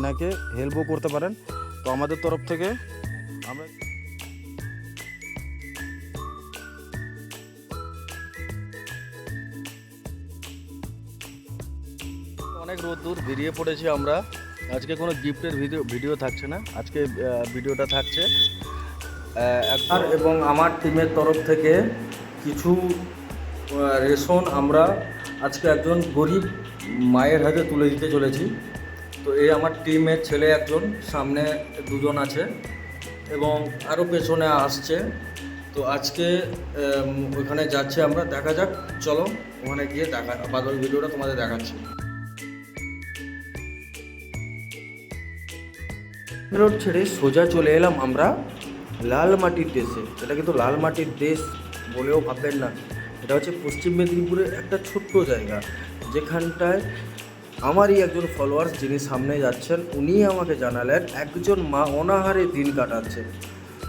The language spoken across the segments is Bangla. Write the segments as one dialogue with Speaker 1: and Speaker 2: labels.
Speaker 1: এনাকে হেল্পও করতে পারেন। তো আমাদের তরফ থেকে আমরা অনেক রোদ্দুর বেরিয়ে পড়েছি আমরা। আজকে কোনো গিফটের ভিডিও থাকছে না, আজকে ভিডিওটা থাকছে একবার এবং আমার টিমের তরফ থেকে কিছু রেশন আমরা আজকে একজন গরিব মায়ের হাতে তুলে দিতে চলেছি। তো এই আমার টিমের ছেলে একজন, সামনে দুজন আছে এবং আরও পেছনে আসছে। তো আজকে ওখানে যাচ্ছে আমরা, দেখা যাক, চলো ওখানে গিয়ে দেখা বাদল ভিডিওটা তোমাদের দেখাচ্ছি। রোড ছেড়ে সোজা চলে এলাম আমরা লাল মাটির দেশে। এটা কিন্তু লাল মাটির দেশ বলেও ভাববেন না, এটা হচ্ছে পশ্চিম মেদিনীপুরের একটা ছোট্ট জায়গা, যেখানটায় আমারই একজন ফলোয়ার্স যিনি সামনে যাচ্ছেন উনি আমাকে জানালেন একজন মা অনাহারে দিন কাটাচ্ছে।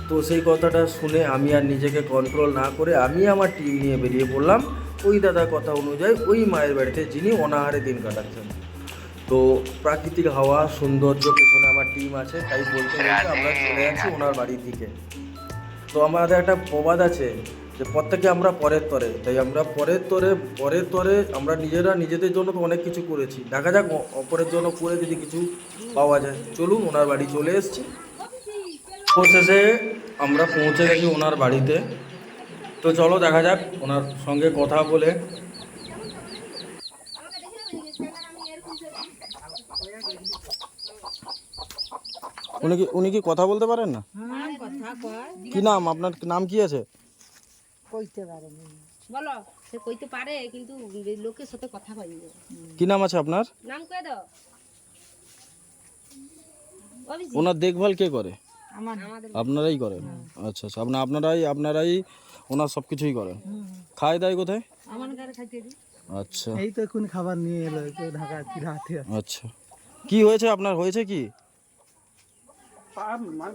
Speaker 1: তো সেই কথাটা শুনে আমি আর নিজেকে কন্ট্রোল না করে আমি আমার টিম নিয়ে বেরিয়ে পড়লাম ওই দাদার কথা অনুযায়ী ওই মায়ের বাড়িতে যিনি অনাহারে দিন কাটাচ্ছেন। তো প্রাকৃতিক হাওয়া, সৌন্দর্য, পেছনে আমার টিম আছে, তাই বলতে বলতে আমরা চলে যাচ্ছি ওনার বাড়ির দিকে। তো আমাদের একটা প্রবাদ আছে যে প্রত্যেকে আমরা পরের তরে, তাই আমরা পরের তরে আমরা নিজেদের জন্য তো অনেক কিছু করেছি, দেখা যাক অপরের জন্য করে যদি কিছু পাওয়া যায়। চলুন, ওনার বাড়ি চলে এসেছি। অবশেষে আমরা পৌঁছে গেছি ওনার বাড়িতে। তো চলো দেখা যাক ওনার সঙ্গে কথা বলে। উনি কি কথা বলতে পারেন না? কি নাম আপনার? নাম কি আছে?
Speaker 2: কইতে পারে না। বলো, সে কইতে পারে কিন্তু লোকের সাথে কথা কই না।
Speaker 1: কি নাম আছে আপনার?
Speaker 2: নাম কই দাও।
Speaker 1: ওনার দেখভাল কে করে?
Speaker 2: আমাদের
Speaker 1: আপনারাই করেন? আচ্ছা আচ্ছা, আপনারাই ওনার সব কিছুই করেন। খায় দায় কোথায়?
Speaker 2: আমার ঘরে খাইতে দিই।
Speaker 1: আচ্ছা,
Speaker 3: এই তো এখন খাবার নিয়ে এলো তো ঢাকা রাতে।
Speaker 1: আচ্ছা, কি হয়েছে আপনার? হয়েছে কি?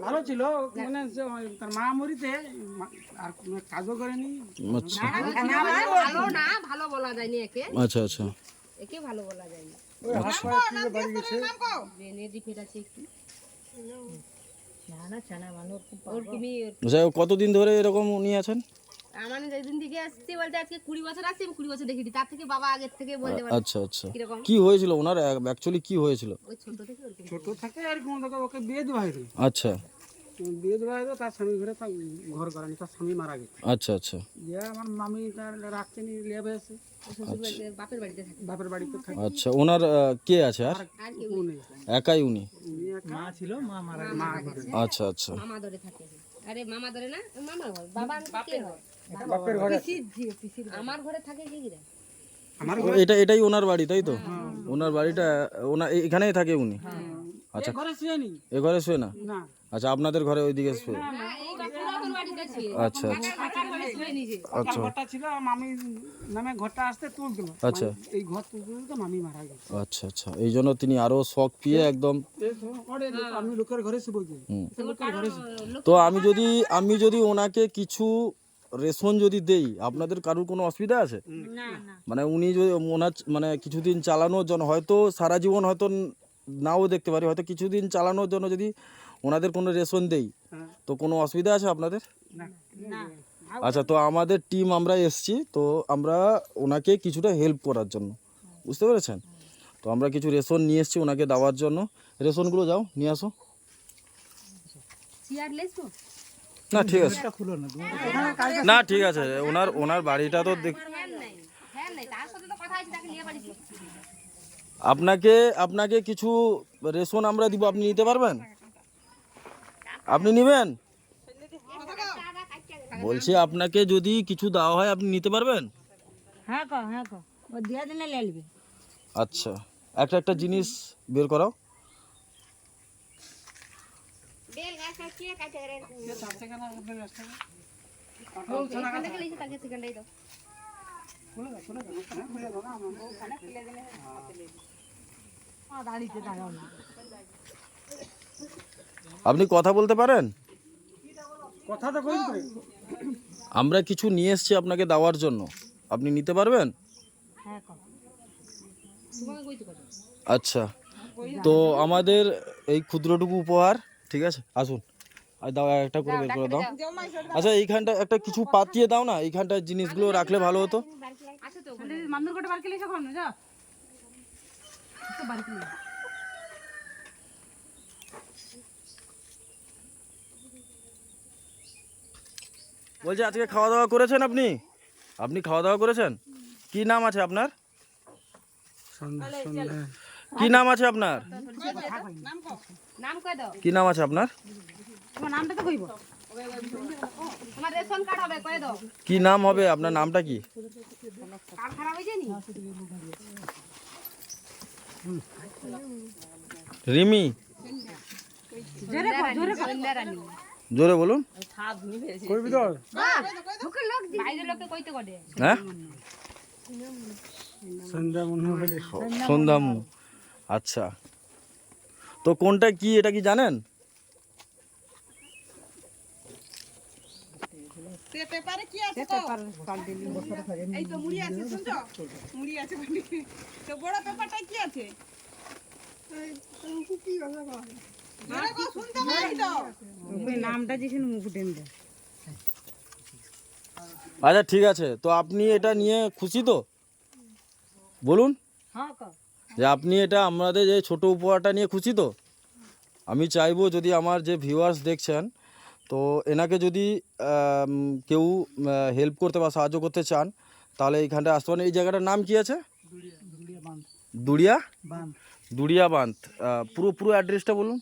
Speaker 3: ভালো ছিল, মানে তার মা মরিতে আর কোনো কাজও করেনি।
Speaker 1: আচ্ছা
Speaker 2: ভালো না, ভালো বলা যায়নি একে।
Speaker 1: আচ্ছা আচ্ছা
Speaker 2: একে ভালো বলা যায়নি।
Speaker 3: বাড়ি গেছে
Speaker 2: নেজি ফেরাছে একটু। না চানা মানুষ ওর তুমি
Speaker 1: আচ্ছা, কতদিন ধরে এরকম উনি আছেন?
Speaker 2: আমার যেদিন থেকে আসছে বলতে আজকে 20 বছর আছে, আমি 20 বছর দেখিনি, তার থেকে বাবা আগের থেকে বলতে পারে।
Speaker 1: আচ্ছা আচ্ছা,
Speaker 2: কিরকম
Speaker 1: কি হয়েছিল ওনার অ্যাকচুয়ালি কি হয়েছিল?
Speaker 2: ওই ছোট থেকে ওরকম।
Speaker 3: ছোট থাকে আর কোনো জায়গায় ওকে বিয়ে দেওয়া হয়েছিল।
Speaker 1: আচ্ছা
Speaker 3: বিয়ে দেওয়া হয়েছিল, তার স্বামী ঘরে ঘর করেনি, তার স্বামী মারা গেছে।
Speaker 1: আচ্ছা আচ্ছা
Speaker 3: যে আমার মামি তার রাখতে নিয়ে লেবে এসে
Speaker 2: বাপের বাড়িতে থাকে।
Speaker 3: বাপের বাড়িতে থাকে।
Speaker 1: আচ্ছা, ওনার কে আছে আর?
Speaker 2: আর কেউ নেই।
Speaker 1: একাই উনি?
Speaker 3: মা ছিল, মা মারা গেছে।
Speaker 1: আচ্ছা আচ্ছা
Speaker 2: মামা ধরে থাকে। আরে মামা ধরে না, মামা ঘর, বাবা কে হয়?
Speaker 3: বাপের ঘরে
Speaker 2: আমার ঘরে থাকে কি রে?
Speaker 3: আমার
Speaker 1: এটাই ওনার বাড়ি তাই তো? ওনার বাড়িটা এখানেই থাকে উনি? আচ্ছা,
Speaker 3: ঘরে শুয়েনি
Speaker 1: এ ঘরে শুয়ে না?
Speaker 3: না।
Speaker 1: আচ্ছা, আপনাদের ঘরে ওইদিকে শুয়ে?
Speaker 2: এই পুরাতন বাড়িতে ছিল।
Speaker 1: আচ্ছা আচ্ছা
Speaker 2: কাকার ঘরে শুয়ে নিজে।
Speaker 1: আচ্ছা
Speaker 3: ঘরটা ছিল মামি নামে, ঘরটা আসতে তুলছিল।
Speaker 1: আচ্ছা
Speaker 3: এই ঘর তুলতে মামি মারা গেছে।
Speaker 1: আচ্ছা আচ্ছা, এই জন্য তিনি আরো শখ পেয়ে একদম।
Speaker 3: আমি লোকের ঘরে শুবো কি? লোকের ঘরে
Speaker 1: তো আমি যদি ওনাকে কিছু রেশন যদি দেই, আপনাদের কারোর কোনো অসুবিধা আছে? মানে উনি যদি ওনার মানে কিছুদিন চালানোর জন্য, হয়তো সারা জীবন হয়তো নাও দেখতে পারি, হয়তো কিছুদিন চালানোর জন্য যদি ওনাদের কোনো রেশন দেই, তো কোনো অসুবিধা আছে আপনাদের?
Speaker 2: না।
Speaker 1: আচ্ছা, তো আমাদের টিম আমরা এসছি, তো আমরা ওনাকে কিছুটা হেল্প করার জন্য, বুঝতে পেরেছেন? তো আমরা কিছু রেশন নিয়ে এসেছি ওনাকে দেওয়ার জন্য। রেশনগুলো যাও নিয়ে আসো।
Speaker 2: Chair lasso?
Speaker 1: না ঠিক আছে,
Speaker 3: খুলো না।
Speaker 1: না ঠিক আছে, ওনার বাড়িটা তো
Speaker 2: ফ্যান নাই। ফ্যান নাই, তার সাথে তো কথা আছে, তাকে নিয়ে পারিস।
Speaker 1: আপনাকে কিছু রেশন আমরা দিব, আপনি নিতে পারবেন? আপনি নেবেন? বলছি আপনাকে যদি কিছু দেওয়া হয় আপনি নিতে পারবেন?
Speaker 2: হ্যাঁ কো ও দিয়া দিনে লেলবে।
Speaker 1: আচ্ছা, একটা জিনিস বের করাও।
Speaker 2: বেল গাছ কাটে কাটে রে। ও এখান থেকে লিখে তাকে সেকেন্ডাই দাও। দাঁড়িতে দাঁড়াও না।
Speaker 1: আপনি কথা বলতে পারেন?
Speaker 3: কথা তো কই করে।
Speaker 1: আমরা কিছু নিয়ে এসেছি আপনাকে দেওয়ার জন্য, আপনি নিতে পারবেন?
Speaker 2: হ্যাঁ কো। তোমাকে কইতে পারো।
Speaker 1: আচ্ছা, তো আমাদের এই ক্ষুদ্রটুকু উপহার, ঠিক আছে, আসুন আর দাও, একটা করে বের করে দাও। আচ্ছা এইখানটা একটা কিছু পাতিয়ে দাও না, এইখানটা জিনিসগুলো রাখলে ভালো হতো।
Speaker 2: আছে তো মান্দুর কোটে বার কেলে সখন যা তো বার কেলে
Speaker 1: বলছি আজকে খাওয়া দাওয়া করেছেন আপনি? আপনি খাওয়া দাওয়া করেছেন? কি নাম আছে আপনার? কি নাম আছে আপনার?
Speaker 2: নাম কই দাও,
Speaker 1: কি নাম আছে আপনার?
Speaker 2: তোমার নামটা তো কইবো, তোমার রেশন কার্ড হবে কই দাও,
Speaker 1: কি নাম হবে আপনার? নামটা কি?
Speaker 2: কার্ড খারাপ হইছে নি?
Speaker 1: রিমি,
Speaker 2: জোরে কর সন্ধ্যা রানী
Speaker 1: জোরে বলুন।
Speaker 3: কইবি তো
Speaker 2: লোকে লোক বাইরে লোকে কইতে কডে
Speaker 1: হ্যাঁ,
Speaker 3: সন্ধ্যা মনে হয়
Speaker 1: সন্ধ্যামু। আচ্ছা, তো কোনটা কি এটা কি জানেন?
Speaker 4: পেপারে কি আছে তো এই তো মুড়ি আছে শুনছো মুড়ি আছে তো বড় পেপারটা কি আছে কি কথা বলে আরে গো শুনতে পাই তো
Speaker 2: নামটা যেখানে মুকুটেন দে।
Speaker 1: আচ্ছা ঠিক আছে, তো আপনি এটা নিয়ে খুশি তো? বলুন
Speaker 2: হ্যাঁ ক
Speaker 1: যে আপনি এটা আমাদের যে ছোট উপহারটা নিয়ে খুশি তো? আমি চাইবো যদি আমার যে ভিউয়ার্স দেখছেন, তো এনাকে যদি কেউ হেল্প করতে বা সাহায্য করতে চান, তাহলে এইখানটা আসতে পারেন। এই জায়গাটার নাম কি আছে? দুড়িয়া দুড়িয়া বাঁধ। পুরো পুরো অ্যাড্রেসটা বলুন।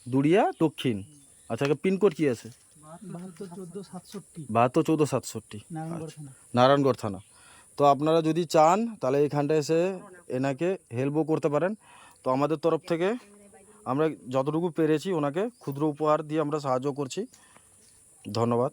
Speaker 1: দুড়িয়া দক্ষিণ। আচ্ছা, পিনকোড কি আছে? 72 1467 নারায়ণগড় থানা। তো আপনারা যদি চান তাহলে এইখানটা এসে এনাকে হেল্পও করতে পারেন। তো আমাদের তরফ থেকে আমরা যতটুকু পেরেছি ওনাকে ক্ষুদ্র উপহার দিয়ে আমরা সাহায্য করছি। ধন্যবাদ।